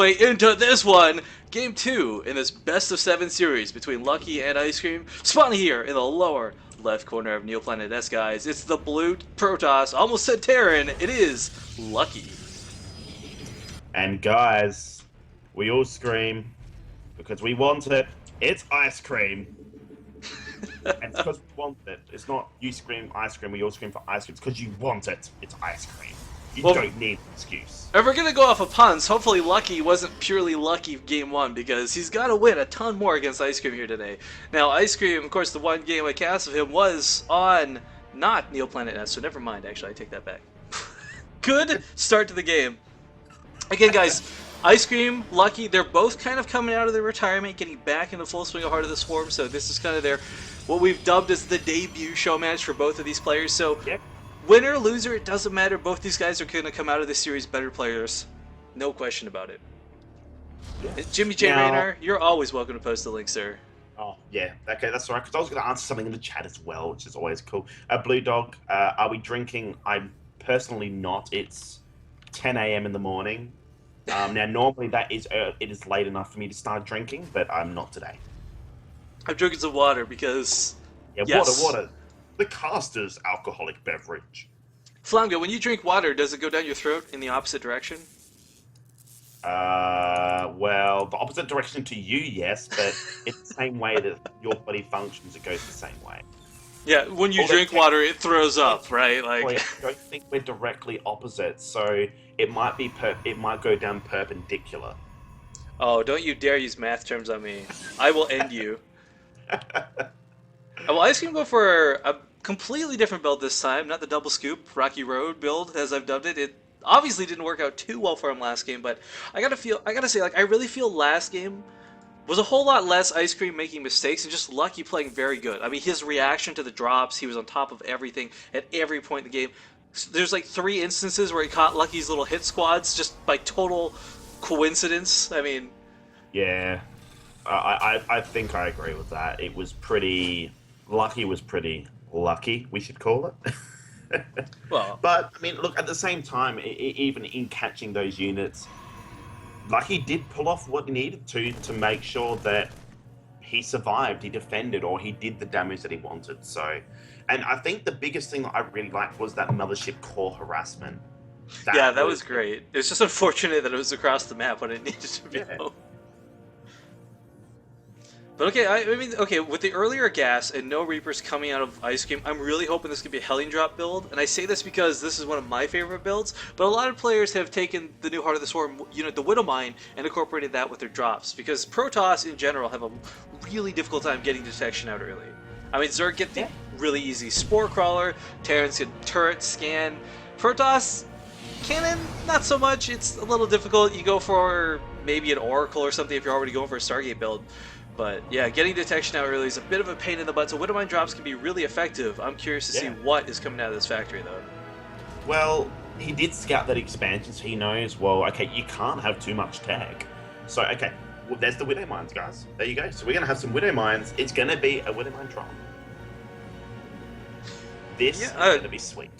Way into this one, Game 2 in this best of 7 series between Lucky and Ice Cream. Spawning here in the lower left corner of Neoplanet S, guys. It's the blue Protoss, almost said Terran. It is Lucky. And guys, we all scream because we want it. It's ice cream. And it's because we want it. It's not you scream ice cream, we all scream for ice cream. It's because you want it. It's ice cream. You don't need an excuse. If we're gonna go off of puns, hopefully Lucky wasn't purely lucky Game 1 because he's got to win a ton more against Ice Cream here today. Now, Ice Cream, of course, the one game I cast of him was on not Neoplanet S, so never mind, actually, I take that back. Good start to the game. Again, guys, Ice Cream, Lucky, they're both kind of coming out of their retirement, getting back into full swing of Heart of the Swarm, so this is kind of their, what we've dubbed as the debut show match for both of these players. So, Yep. Winner, loser, it doesn't matter. Both these guys are going to come out of this series better players. No question about it. Yeah. Jimmy J. Now- Rayner, you're always welcome to post the link, sir. Oh, yeah. Okay, that's all right. Because I was going to answer something in the chat as well, which is always cool. Blue Dog, are we drinking? I'm personally not. It's 10 a.m. in the morning. Now, normally it is late enough for me to start drinking, but I'm not today. I'm drinking some water because... Yeah, yes. water. The caster's alcoholic beverage. Flamga, when you drink water, does it go down your throat in the opposite direction? Well, the opposite direction to you, yes, but it's the same way that your body functions, it goes the same way. Yeah, when you Although drink water, it throws up, right? Like, I don't think we're directly opposite, so it might be it might go down perpendicular. oh, don't you dare use math terms on me. I will end you. Well, Ice Cream go for a completely different build this time, not the double scoop Rocky Road build as I've dubbed it. It obviously didn't work out too well for him last game, but I gotta say, like, I really feel last game was a whole lot less Ice Cream making mistakes and just Lucky playing very good. I mean, his reaction to the drops, he was on top of everything at every point in the game. There's like 3 instances where he caught Lucky's little hit squads just by total coincidence. I mean, Yeah, I think I agree with that. It was pretty... Lucky was pretty lucky, we should call it. well, But, I mean, look, at the same time, even in catching those units, Lucky did pull off what he needed to make sure that he survived, he defended, or he did the damage that he wanted. So, and I think the biggest thing that I really liked was that mothership core harassment. yeah, that was great. It's just unfortunate that it was across the map when it needed to be. Yeah. But okay, I mean, okay, with the earlier gas and no Reapers coming out of Ice Cream, I'm really hoping this could be a Helling Drop build. And I say this because this is one of my favorite builds, but a lot of players have taken the new Heart of the Swarm unit, the Widowmine, and incorporated that with their drops. Because Protoss, in general, have a really difficult time getting detection out early. I mean, Zerg get the really easy Spore Crawler, Terrans get Turret, Scan. Protoss, Cannon, not so much. It's a little difficult. You go for maybe an Oracle or something if you're already going for a Stargate build. But yeah, getting detection out early is a bit of a pain in the butt, so Widowmine drops can be really effective. I'm curious to see what is coming out of this factory, though. Well, he did scout that expansion, so he knows, well, okay, you can't have too much tag. So, okay, well, there's the Widow Mines, guys. There you go. So we're going to have some Widow Mines. It's going to be a Widow Mine drop. This is going to be sweet.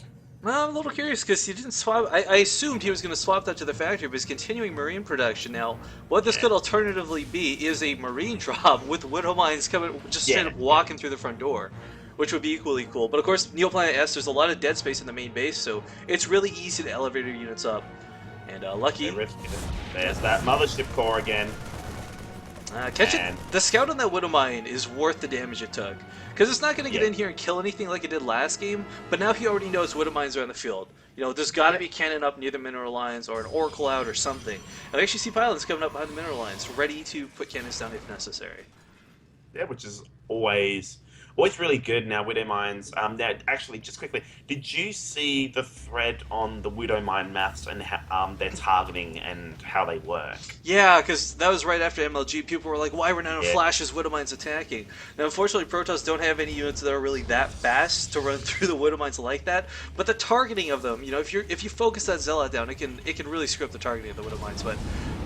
Well, I'm a little curious because he didn't swap. I assumed he was going to swap that to the factory, but he's continuing Marine production now. What this could alternatively be is a Marine drop with Widow Mines coming, just straight up walking through the front door, which would be equally cool. But of course, Neoplanet S, there's a lot of dead space in the main base, so it's really easy to elevate your units up. And Lucky. There's that mothership core again. Catch it. The scout on that Widow Mine is worth the damage it took. Because it's not going to get in here and kill anything like it did last game, but now he already knows Widow Mines are on the field. You know, there's got to be cannon up near the mineral lines or an Oracle out or something. I actually see pilots coming up behind the mineral lines, ready to put cannons down if necessary. Yeah, which is always really good now, Widow Mines. Actually, just quickly, did you see the thread on the Widow Mine maths and their targeting and how they work? Yeah, because that was right after MLG. People were like, why were none of Flash's Widow Mines attacking? Now, unfortunately, Protoss don't have any units that are really that fast to run through the Widow Mines like that, but the targeting of them, you know, if you focus that Zealot down, it can really screw up the targeting of the Widow Mines. But,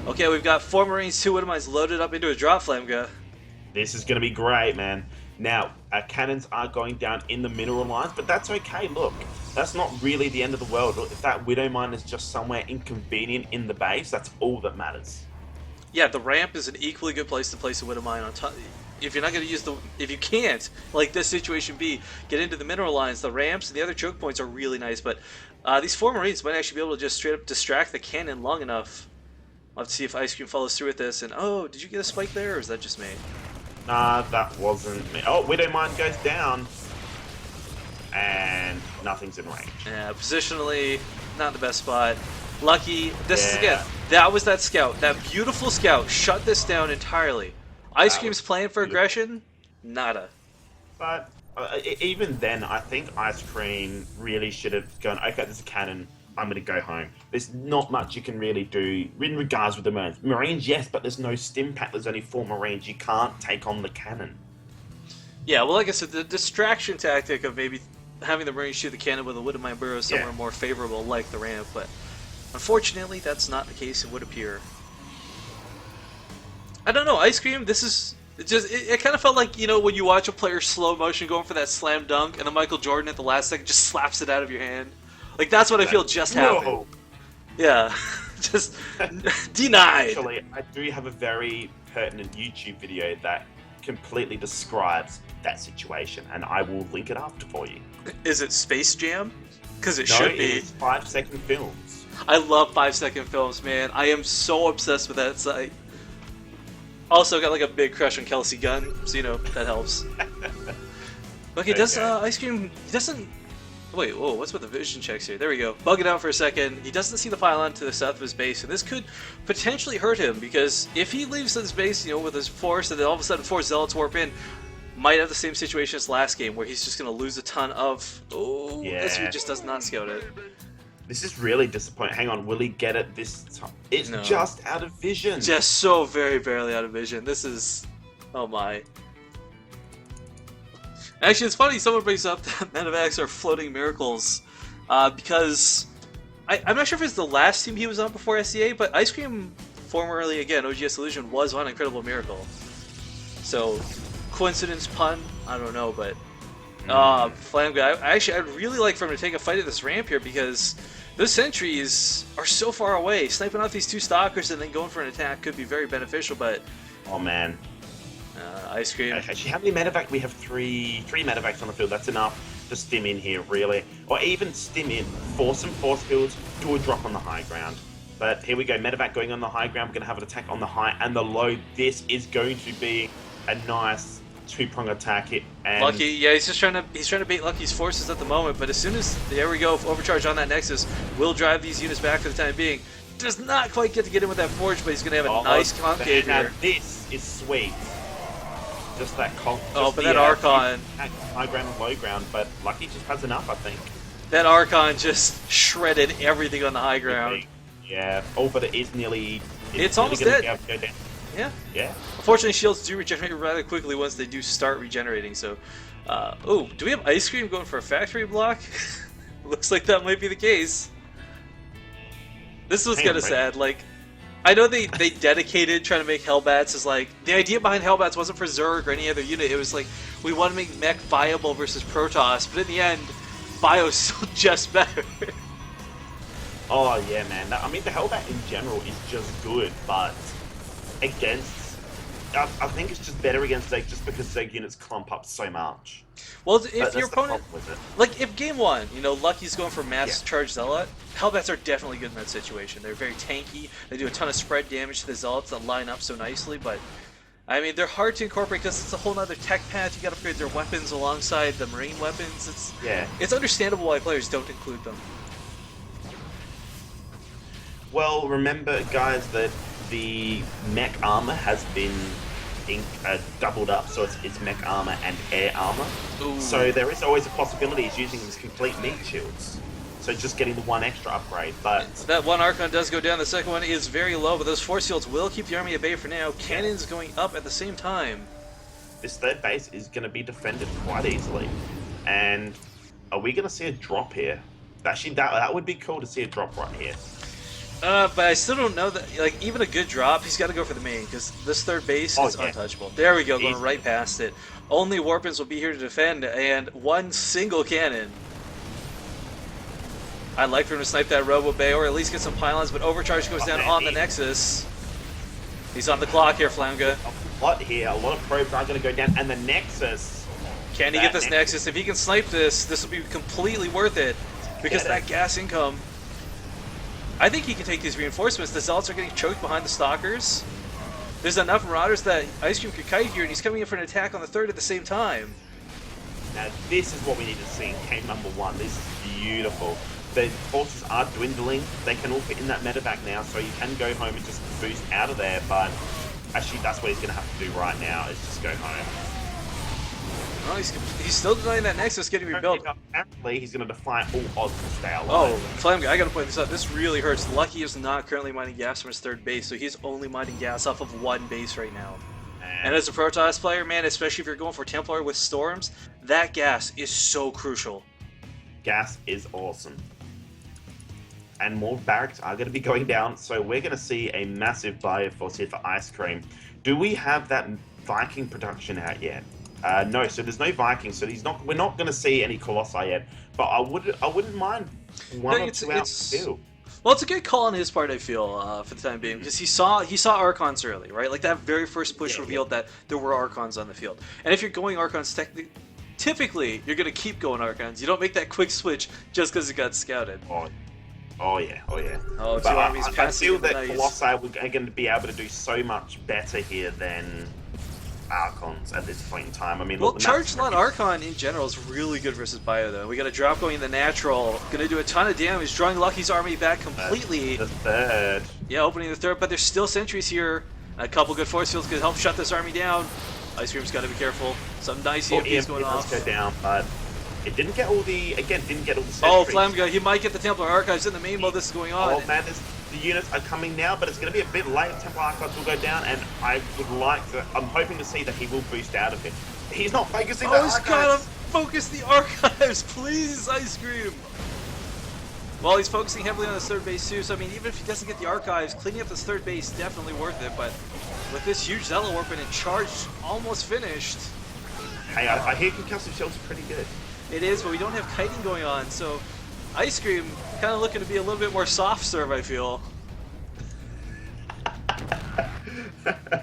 okay, we've got 4 Marines, 2 Widow Mines loaded up into a drop, Flamga. This is going to be great, man. Now, cannons are going down in the mineral lines, but that's okay. Look, that's not really the end of the world. If that Widow Mine is just somewhere inconvenient in the base, that's all that matters. yeah, the ramp is an equally good place to place a Widow Mine on top. If you're not going to use the, if you can't, like this situation be, get into the mineral lines, the ramps and the other choke points are really nice. But these 4 Marines might actually be able to just straight up distract the cannon long enough. I'll have to see if Ice Cream follows through with this. And oh, did you get a spike there, or is that just me? Nah, that wasn't me. Oh, Widow Mine goes down. And nothing's in range. Yeah, positionally, not the best spot. Lucky, this is again, that was that scout. That beautiful scout shut this down entirely. Ice Cream's plan for aggression? Nada. But even then, I think Ice Cream really should have gone, okay, there's a cannon, I'm going to go home. There's not much you can really do in regards with the Marines. Marines, yes, but there's no stim pack. There's only 4 Marines. You can't take on the cannon. Yeah, well, like I said, the distraction tactic of maybe having the Marines shoot the cannon with a Widow Mine Burrow is somewhere more favorable, like the ramp, but unfortunately, that's not the case, it would appear. I don't know, Ice Cream, this is... It kind of felt like, you know, when you watch a player slow motion going for that slam dunk, and then Michael Jordan at the last second just slaps it out of your hand. Like, that's what I feel just happened. Yeah, just denied. Actually, I do have a very pertinent YouTube video that completely describes that situation, and I will link it after for you. Is it Space Jam? Because it should be. It's 5-second films. I love 5-second films, man. I am so obsessed with that site. Also got like a big crush on Kelsey Gunn, so you know, that helps. Okay, does Ice Cream, he doesn't... Wait, whoa, what's with the vision checks here? There we go. Bug it out for a second. He doesn't see the pylon to the south of his base, and this could potentially hurt him, because if he leaves his base, you know, with his force, and then all of a sudden 4 Zealots warp in, might have the same situation as last game, where he's just going to lose a ton of... Oh, this one just does not scout it. This is really disappointing. Hang on, will he get it this time? It's just out of vision. Just so very barely out of vision. This is... Oh my. Actually, it's funny someone brings up that Medivacs are floating miracles, because I'm not sure if it's the last team he was on before SCA, but Ice Cream, formerly, again, OGS Illusion, was on Incredible Miracle. So, coincidence, pun? I don't know, but... Flam guy, I'd really like for him to take a fight at this ramp here, because those sentries are so far away. Sniping off these 2 stalkers and then going for an attack could be very beneficial, but... Oh, man. Ice Cream. Actually, how many medevac? We have three medevacs on the field. That's enough to stim in here, really. Or even stim in, force some force fields, do a drop on the high ground. But here we go, medevac going on the high ground. We're going to have an attack on the high and the low. This is going to be a nice 2-prong attack hit. And Lucky, yeah, he's trying to bait Lucky's forces at the moment. But as soon as there we go, overcharge on that Nexus, will drive these units back for the time being. Does not quite get to get in with that forge, but he's going to have a nice concave here. This is sweet. Just that but that Archon. High ground and low ground, but Lucky just has enough, I think. That Archon just shredded everything on the high ground. Yeah. Oh, but it is nearly... It's almost dead. Go down. Yeah. Yeah. Unfortunately, shields do regenerate rather quickly once they do start regenerating, so... oh, do we have Ice Cream going for a factory block? Looks like that might be the case. This was kind of sad, like... I know they dedicated trying to make Hellbats as like... The idea behind Hellbats wasn't for Zerg or any other unit, it was like, we want to make mech viable versus Protoss, but in the end, Bio's still just better. Oh yeah, man. I mean, the Hellbat in general is just good, but against... I think it's just better against Zerg just because Zerg units clump up so much. Well, if your opponent... Like, if game 1, you know, Lucky's going for mass charge Zealot, Hellbats are definitely good in that situation. They're very tanky, they do a ton of spread damage to the Zealots that line up so nicely, but... I mean, they're hard to incorporate because it's a whole other tech path. You gotta upgrade their weapons alongside the Marine weapons. It's understandable why players don't include them. Well, remember, guys, that the mech armor has been doubled up, so it's mech armor and air armor. Ooh. So there is always a possibility of using these complete meat shields. So just getting the 1 extra upgrade, but... That 1 Archon does go down, the second one is very low, but those force shields will keep the army at bay for now. Cannons going up at the same time. This third base is going to be defended quite easily. And are we going to see a drop here? Actually, that would be cool to see a drop right here. But I still don't know that, like, even a good drop, he's got to go for the main, because this third base is untouchable. There we go, going right past it. Only Warpins will be here to defend, and 1 single cannon. I'd like for him to snipe that Robo Bay, or at least get some pylons, but Overcharge goes down on the Nexus. He's on the clock here, Flamga. A lot here. A lot of probes are going to go down, and the Nexus. Can he get this Nexus? If he can snipe this, this will be completely worth it. Because that gas income. I think he can take these reinforcements. The Zealots are getting choked behind the Stalkers. There's enough Marauders that Ice Cream could kite here, and he's coming in for an attack on the third at the same time. Now, this is what we need to see in game number 1. This is beautiful. The forces are dwindling. They can all fit in that medevac now, so you can go home and just boost out of there, but actually that's what he's going to have to do right now, is just go home. Oh, he's still denying that Nexus getting rebuilt. Apparently, he's going to defy all odds to stay alive. Oh, Flamga, I gotta point this out. This really hurts. Lucky is not currently mining gas from his third base, so he's only mining gas off of one base right now. And as a Protoss player, man, especially if you're going for Templar with Storms, that gas is so crucial. Gas is awesome. And more barracks are going to be going down, so we're going to see a massive buyer force here for Ice Cream. Do we have that Viking production out yet? No, so there's no Vikings, so we're not going to see any Colossi yet. But I wouldn't mind one or two out still. Well, it's a good call on his part, I feel, for the time being, because he saw Archons early, right? Like that very first push revealed that there were Archons on the field. And if you're going Archons, typically you're going to keep going Archons. You don't make that quick switch just because it got scouted. Oh yeah. Oh, but I feel that Colossi are going to be able to do so much better here than Archons at this point in time. I mean, well, Charge Slot Archon in general is really good versus Bio, though. We got a drop going in the natural, gonna do a ton of damage, drawing Lucky's army back completely. The third. Yeah, opening the third, but there's still sentries here. A couple good force fields could help shut this army down. Ice Cream's got to be careful. Some nice EMPs going off. Go down, but it didn't get all the sentries. Oh, Flamga, he might get the Templar Archives in the main while this is going on. Oh man, the units are coming now, but it's going to be a bit late. Templar Archives will go down, and I'm hoping to see that he will boost out of it. He's not focusing the Archives. Oh, he's got to focus the Archives, please, Ice Cream. Well, he's focusing heavily on his third base too, so I mean, even if he doesn't get the Archives, cleaning up this third base definitely worth it, but with this huge Zealot Warp and charge almost finished. Hey, I hear concussive shields are pretty good. It is, but we don't have kiting going on, so Ice Cream kind of looking to be a little bit more soft serve, I feel.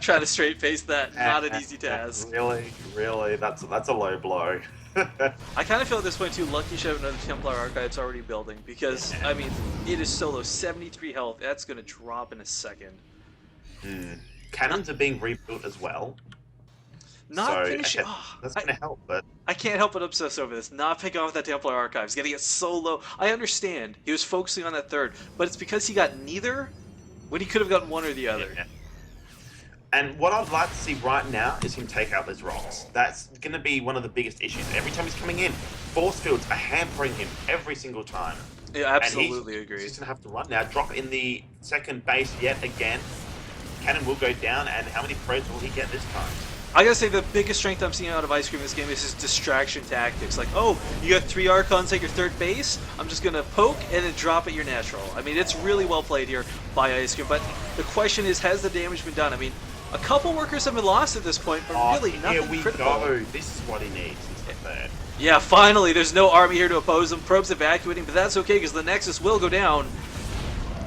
Trying to straight face that, not an easy task. Really, that's a low blow. I kind of feel at this point too, Lucky should have another Templar Archives already building, because, I mean, it is so low, 73 health, that's going to drop in a second. Cannons are being rebuilt as well. Not finishing. That's going to help, but I can't help but obsess over this. Not picking off that Templar Archives, getting it so low. I understand he was focusing on that third, but it's because he got neither when he could have gotten one or the other. Yeah. And what I'd like to see right now is him take out those rocks. That's going to be one of the biggest issues. Every time he's coming in, force fields are hampering him every single time. Yeah, absolutely agree. He's going to have to run now. Drop in the second base yet again. Cannon will go down, and how many probes will he get this time? I gotta say, the biggest strength I'm seeing out of Ice Cream in this game is his distraction tactics. Like, oh, you got 3 Archons at your third base, I'm just gonna poke and then drop at your natural. I mean, it's really well played here by Ice Cream, but the question is, has the damage been done? I mean, a couple workers have been lost at this point, but really nothing critical. Here we go. This is what he needs instead. Yeah, finally, there's no army here to oppose him. Probes evacuating, but that's okay, because the Nexus will go down.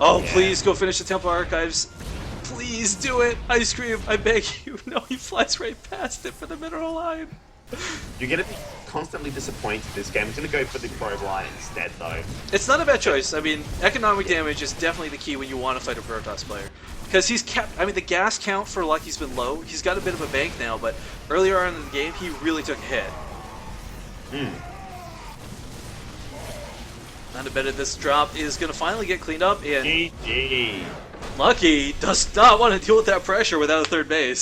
Oh, yeah. Please go finish the Templar Archives. Please do it, Ice Cream, I beg you. No, he flies right past it for the mineral line. You're going to be constantly disappointed this game. He's going to go for the probe line instead, though. It's not a bad choice. I mean, economic damage is definitely the key when you want to fight a Protoss player. Because he's kept, I mean, the gas count for Lucky's been low. He's got a bit of a bank now, but earlier on in the game, he really took a hit. Not a bet that this drop is going to finally get cleaned up, and GG. Lucky does not want to deal with that pressure without a third base.